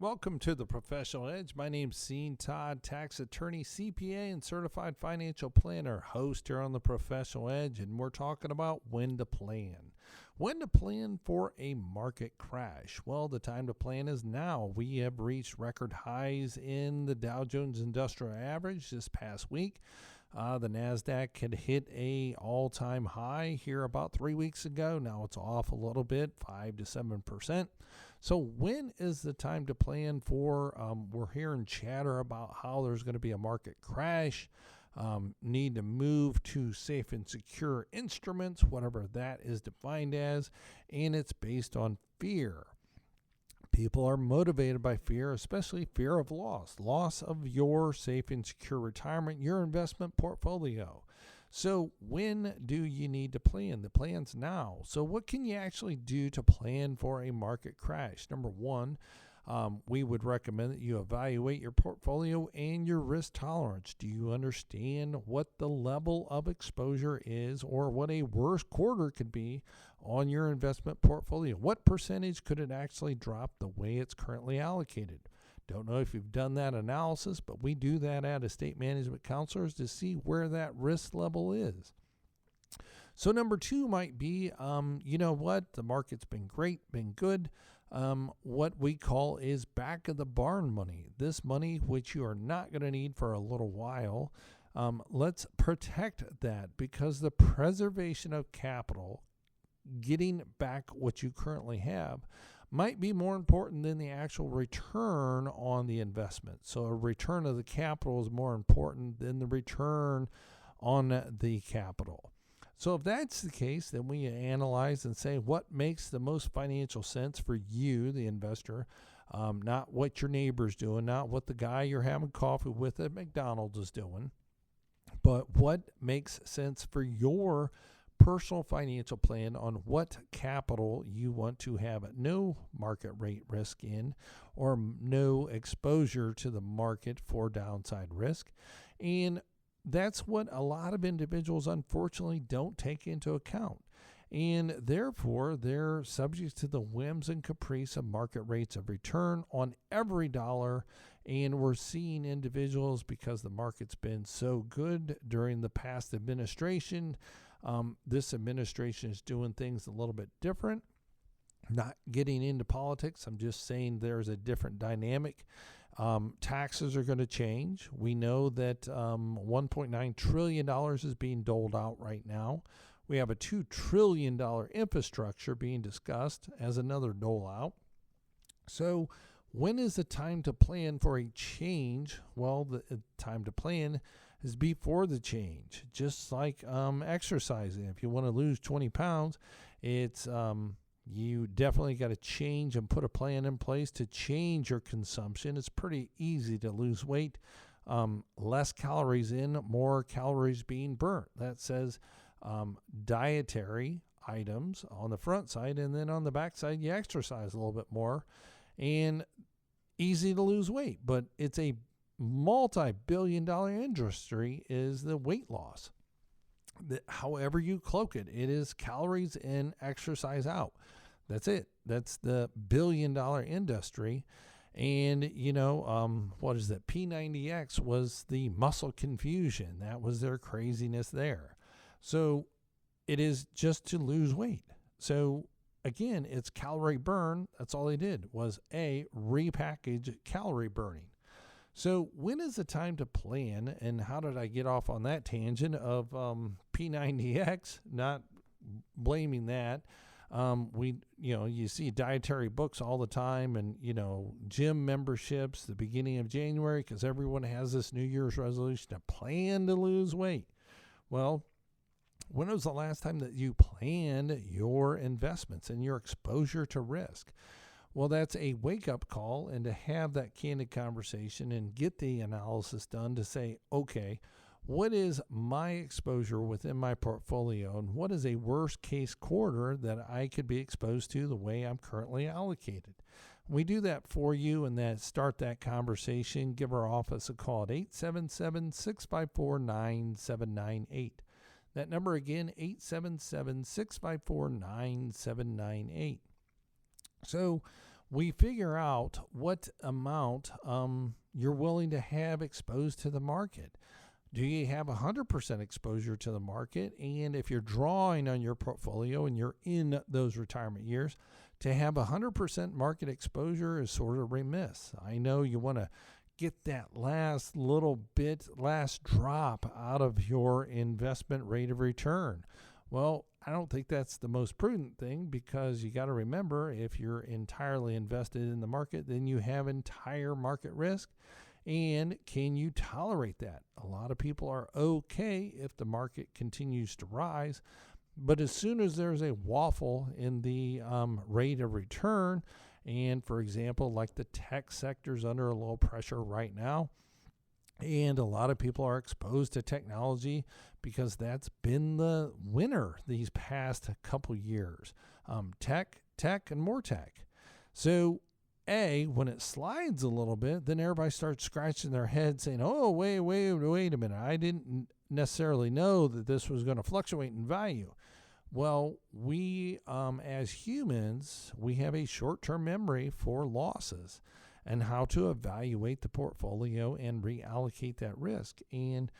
Welcome to the Professional Edge. My name's Todd, tax attorney, CPA, and certified financial planner, host here on the Professional Edge, and we're talking about when to plan. When to plan for a market crash. Well, the time to plan is now. We have reached record highs in the Dow Jones Industrial Average this past week. The NASDAQ had hit a all-time high here about 3 weeks ago. Now it's off a little bit, 5 to 7%. So when is the time to plan for? We're hearing chatter about how there's going to be a market crash, need to move to safe and secure instruments, whatever that is defined as, and it's based on fear. People are motivated by fear, especially fear of loss of your safe and secure retirement, your investment portfolio. So when do you need to plan? The plan's now. So what can you actually do to plan for a market crash? Number one, we would recommend that you evaluate your portfolio and your risk tolerance. Do you understand what the level of exposure is or what a worst quarter could be on your investment portfolio? What percentage could it actually drop the way it's currently allocated? Don't know if you've done that analysis, but we do that at estate management counselors to see where that risk level is. So number two might be, you know what, the market's been great, been good. What we call is back of the barn money. This money, which you are not going to need for a little while, let's protect that because the preservation of capital, getting back what you currently have, might be more important than the actual return on the investment. So a return of the capital is more important than the return on the capital. So if that's the case, then we analyze and say what makes the most financial sense for you, the investor, not what your neighbor's doing, not what the guy you're having coffee with at McDonald's is doing, but what makes sense for your personal financial plan on what capital you want to have no market rate risk in or no exposure to the market for downside risk. And that's what a lot of individuals unfortunately don't take into account. And therefore, they're subject to the whims and caprice of market rates of return on every dollar. And we're seeing individuals, because the market's been so good during the past administration, this administration is doing things a little bit different. Not getting into politics, I'm just saying there's a different dynamic. Taxes are going to change. We know that $1.9 trillion is being doled out right now. We have a $2 trillion infrastructure being discussed as another dole out. So when is the time to plan for a change? Well, the time to plan is before the change. Just like exercising. If you want to lose 20 pounds, it's you definitely got to change and put a plan in place to change your consumption. It's pretty easy to lose weight. Less calories in, more calories being burnt. That says dietary items on the front side, and then on the back side, you exercise a little bit more. And easy to lose weight, but it's a multi-billion-dollar industry is the weight loss. However you cloak it, it is calories in, exercise out. That's it. That's the billion-dollar industry. And, you know, what is that? P90X was the muscle confusion. That was their craziness there. So it is just to lose weight. So again, it's calorie burn. That's all they did was repackage calorie burning. So when is the time to plan, and how did I get off on that tangent of P90X? Not blaming that. You see dietary books all the time, and, gym memberships the beginning of January because everyone has this New Year's resolution to plan to lose weight. Well, when was the last time that you planned your investments and your exposure to risk? Well, that's a wake-up call, and to have that candid conversation and get the analysis done to say, okay, what is my exposure within my portfolio, and what is a worst-case quarter that I could be exposed to the way I'm currently allocated? We do that for you, and that start that conversation. Give our office a call at 877-654-9798. That number again, 877-654-9798. So we figure out what amount you're willing to have exposed to the market. Do you have 100% exposure to the market? And if you're drawing on your portfolio and you're in those retirement years, to have 100% market exposure is sort of remiss. I know you want to get that last little bit, last drop out of your investment rate of return. Well, I don't think that's the most prudent thing, because you got to remember, if you're entirely invested in the market, then you have entire market risk. And can you tolerate that? A lot of people are okay if the market continues to rise, but as soon as there's a waffle in the rate of return, and for example, like the tech sector's under a little pressure right now, and a lot of people are exposed to technology because that's been the winner these past couple years. Tech, and more tech. So when it slides a little bit, then everybody starts scratching their head saying, oh, wait a minute. I didn't necessarily know that this was going to fluctuate in value. Well, we, as humans, we have a short-term memory for losses and how to evaluate the portfolio and reallocate that risk. And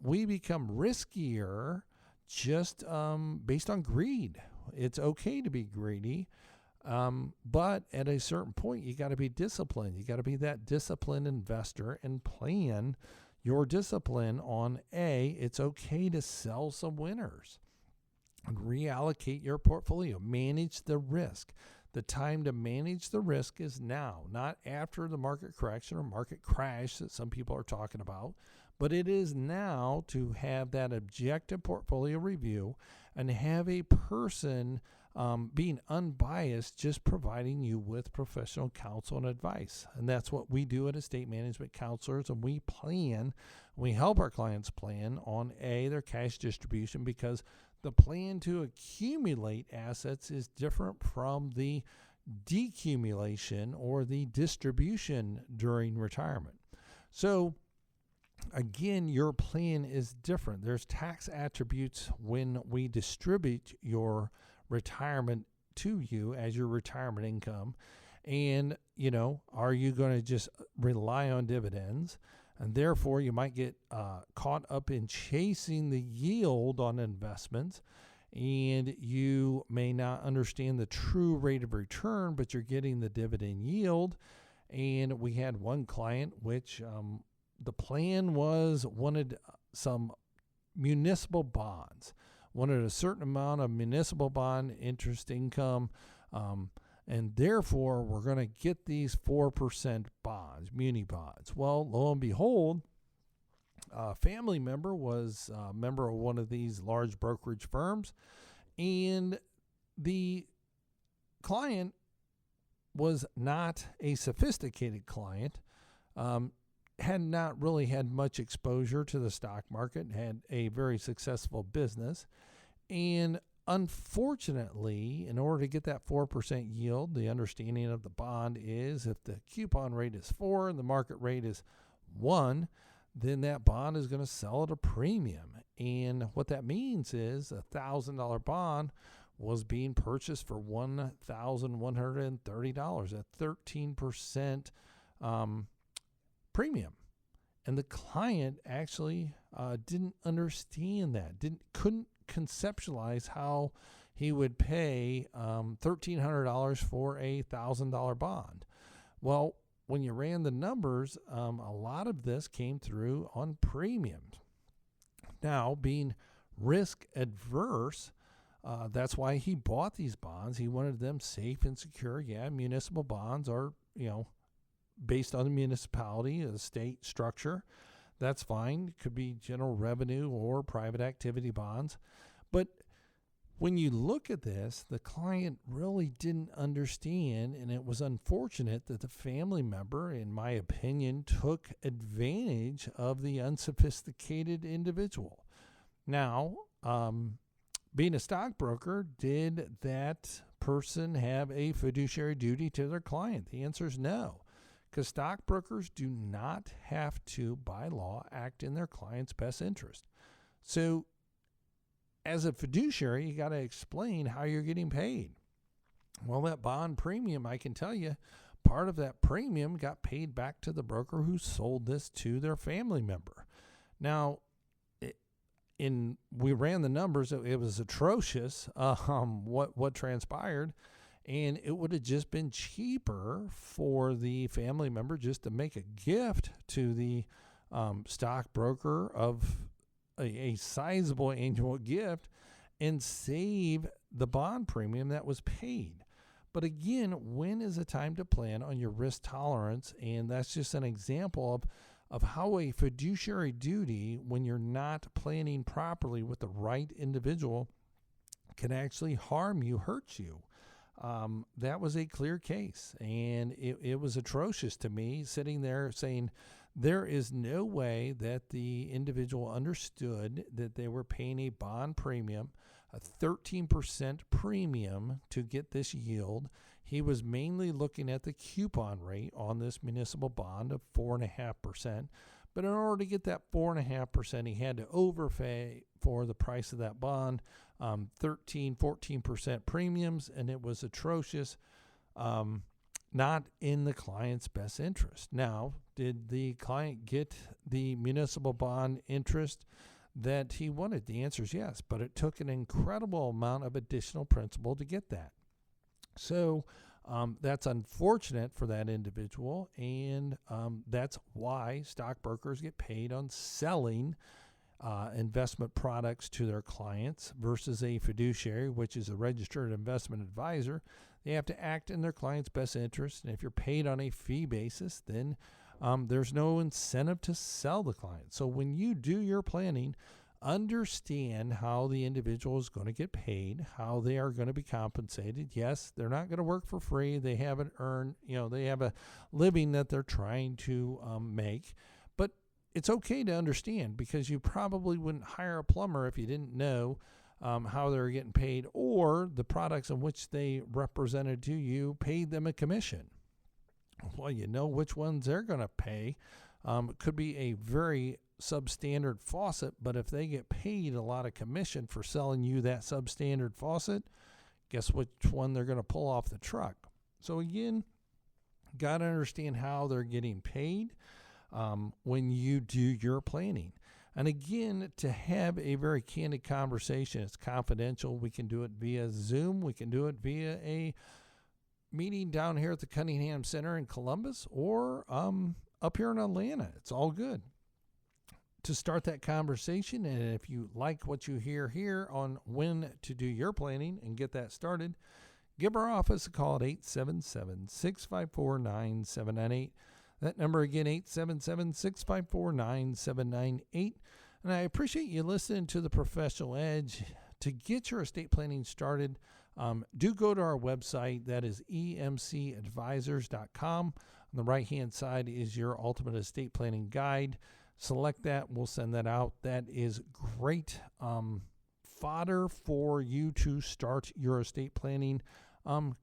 we become riskier just based on greed. It's okay to be greedy. But at a certain point, you got to be disciplined. You got to be that disciplined investor and plan your discipline on it's okay to sell some winners and reallocate your portfolio, manage the risk. The time to manage the risk is now, not after the market correction or market crash that some people are talking about, but it is now to have that objective portfolio review and have a person being unbiased, just providing you with professional counsel and advice. And that's what we do at Estate Management Counselors. And we help our clients plan on their cash distribution, because the plan to accumulate assets is different from the decumulation or the distribution during retirement. So again, your plan is different. There's tax attributes when we distribute your retirement to you as your retirement income. And, are you going to just rely on dividends? And therefore, you might get caught up in chasing the yield on investments, and you may not understand the true rate of return, but you're getting the dividend yield. And we had one client which the plan wanted some municipal bonds, wanted a certain amount of municipal bond interest income, and therefore we're going to get these 4% bonds, muni bonds. Well, lo and behold, a family member was a member of one of these large brokerage firms, and the client was not a sophisticated client, had not really had much exposure to the stock market, had a very successful business. And unfortunately, in order to get that 4% yield, the understanding of the bond is if the coupon rate is 4 and the market rate is 1, then that bond is going to sell at a premium. And what that means is a $1,000 bond was being purchased for $1,130, a 13% premium. And the client actually didn't understand that, couldn't conceptualize how he would pay $1,300 for a $1,000 bond. Well, when you ran the numbers, a lot of this came through on premiums. Now, being risk adverse, that's why he bought these bonds. He wanted them safe and secure. Yeah, municipal bonds are, based on the municipality, the state structure. That's fine. It could be general revenue or private activity bonds. But when you look at this, the client really didn't understand, and it was unfortunate that the family member, in my opinion, took advantage of the unsophisticated individual. Now, being a stockbroker, did that person have a fiduciary duty to their client? The answer is no, because stockbrokers do not have to, by law, act in their client's best interest. So as a fiduciary, you got to explain how you're getting paid. Well, that bond premium, I can tell you, part of that premium got paid back to the broker who sold this to their family member. Now, we ran the numbers. It was atrocious. What transpired, and it would have just been cheaper for the family member just to make a gift to the stockbroker of a sizable annual gift and save the bond premium that was paid. But again, when is the time to plan on your risk tolerance? And that's just an example of how a fiduciary duty, when you're not planning properly with the right individual, can actually harm you, hurt you. That was a clear case, and it was atrocious to me, sitting there saying there is no way that the individual understood that they were paying a bond premium, a 13% premium to get this yield. He was mainly looking at the coupon rate on this municipal bond of 4.5%. But in order to get that 4.5%, he had to overpay for the price of that bond, 14% premiums, and it was atrocious, not in the client's best interest. Now, did the client get the municipal bond interest that he wanted? The answer is yes, but it took an incredible amount of additional principal to get that. So that's unfortunate for that individual, and that's why stockbrokers get paid on selling investment products to their clients versus a fiduciary, which is a registered investment advisor. They have to act in their client's best interest, and if you're paid on a fee basis, then there's no incentive to sell the client. So when you do your planning, understand how the individual is going to get paid, how they are going to be compensated. Yes, they're not going to work for free. They haven't earned, they have a living that they're trying to make. But it's okay to understand, because you probably wouldn't hire a plumber if you didn't know how they were getting paid, or the products in which they represented to you paid them a commission. Well, you know which ones they're going to pay. It could be a very substandard faucet, but if they get paid a lot of commission for selling you that substandard faucet, guess which one they're going to pull off the truck. So again, got to understand how they're getting paid when you do your planning. And again, to have a very candid conversation, it's confidential. We can do it via Zoom. We can do it via a meeting down here at the Cunningham Center in Columbus, or up here in Atlanta. It's all good to start that conversation. And if you like what you hear here on when to do your planning and get that started, give our office a call at 877-654-9798. That number again, 877-654-9798. And I appreciate you listening to the Professional Edge. To get your estate planning started, do go to our website. That is emcadvisors.com. On the right-hand side is your Ultimate Estate Planning Guide. Select that. We'll send that out. That is great fodder for you to start your estate planning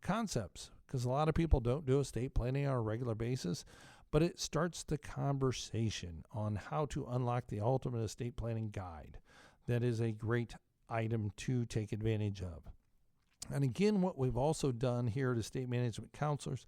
concepts, because a lot of people don't do estate planning on a regular basis, but it starts the conversation on how to unlock the Ultimate Estate Planning Guide. That is a great item to take advantage of. And again, what we've also done here at Estate Management Counselors,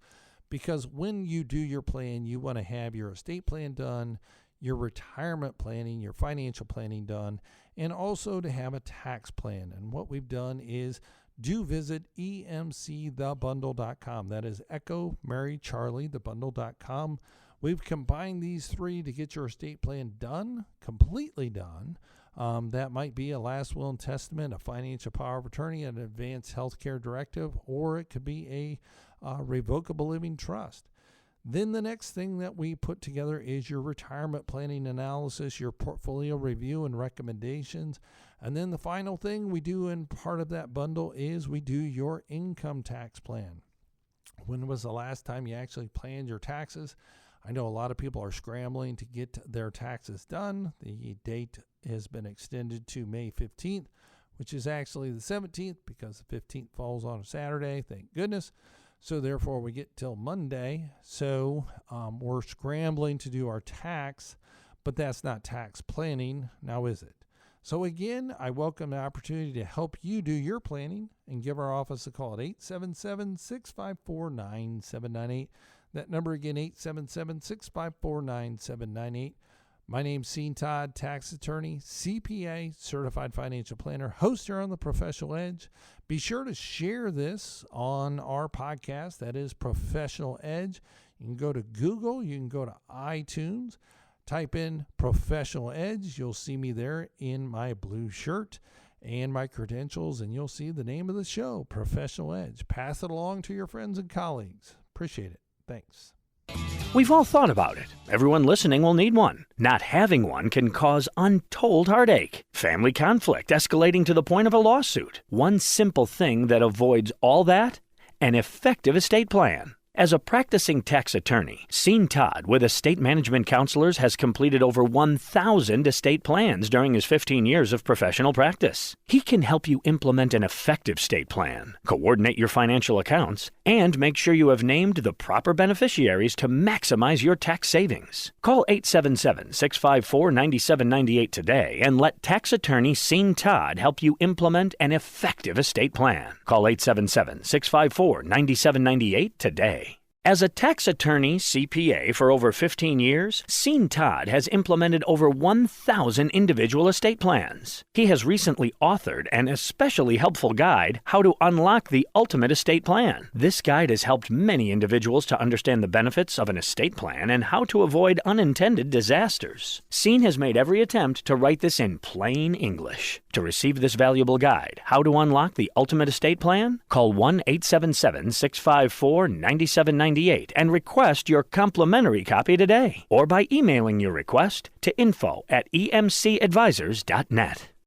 because when you do your plan, you want to have your estate plan done, your retirement planning, your financial planning done, and also to have a tax plan. And what we've done is do visit emcthebundle.com. That is Echo Mary Charlie, thebundle.com. We've combined these three to get your estate plan done, completely done. That might be a last will and testament, a financial power of attorney, an advanced healthcare directive, or it could be a revocable living trust. Then the next thing that we put together is your retirement planning analysis, your portfolio review and recommendations. And then the final thing we do in part of that bundle is we do your income tax plan. When was the last time you actually planned your taxes? I know a lot of people are scrambling to get their taxes done. The date has been extended to May 15th, which is actually the 17th, because the 15th falls on a Saturday, thank goodness. So therefore we get till Monday. So we're scrambling to do our tax, but that's not tax planning. Now is it? So again, I welcome the opportunity to help you do your planning and give our office a call at 877-654-9798. That number again, 877-654-9798. My name's Todd, tax attorney, CPA, certified financial planner, host here on the Professional Edge. Be sure to share this on our podcast. That is Professional Edge. You can go to Google. You can go to iTunes. Type in Professional Edge. You'll see me there in my blue shirt and my credentials, and you'll see the name of the show, Professional Edge. Pass it along to your friends and colleagues. Appreciate it. Thanks. We've all thought about it. Everyone listening will need one. Not having one can cause untold heartache, family conflict escalating to the point of a lawsuit. One simple thing that avoids all that: an effective estate plan. As a practicing tax attorney, Todd with Estate Management Counselors has completed over 1,000 estate plans during his 15 years of professional practice. He can help you implement an effective estate plan, coordinate your financial accounts, and make sure you have named the proper beneficiaries to maximize your tax savings. Call 877-654-9798 today and let tax attorney Todd help you implement an effective estate plan. Call 877-654-9798 today. As a tax attorney CPA for over 15 years, Todd has implemented over 1,000 individual estate plans. He has recently authored an especially helpful guide, How to Unlock the Ultimate Estate Plan. This guide has helped many individuals to understand the benefits of an estate plan and how to avoid unintended disasters. has made every attempt to write this in plain English. To receive this valuable guide, How to Unlock the Ultimate Estate Plan, call 1-877-654-9798 and request your complimentary copy today, or by emailing your request to info@emcadvisors.net.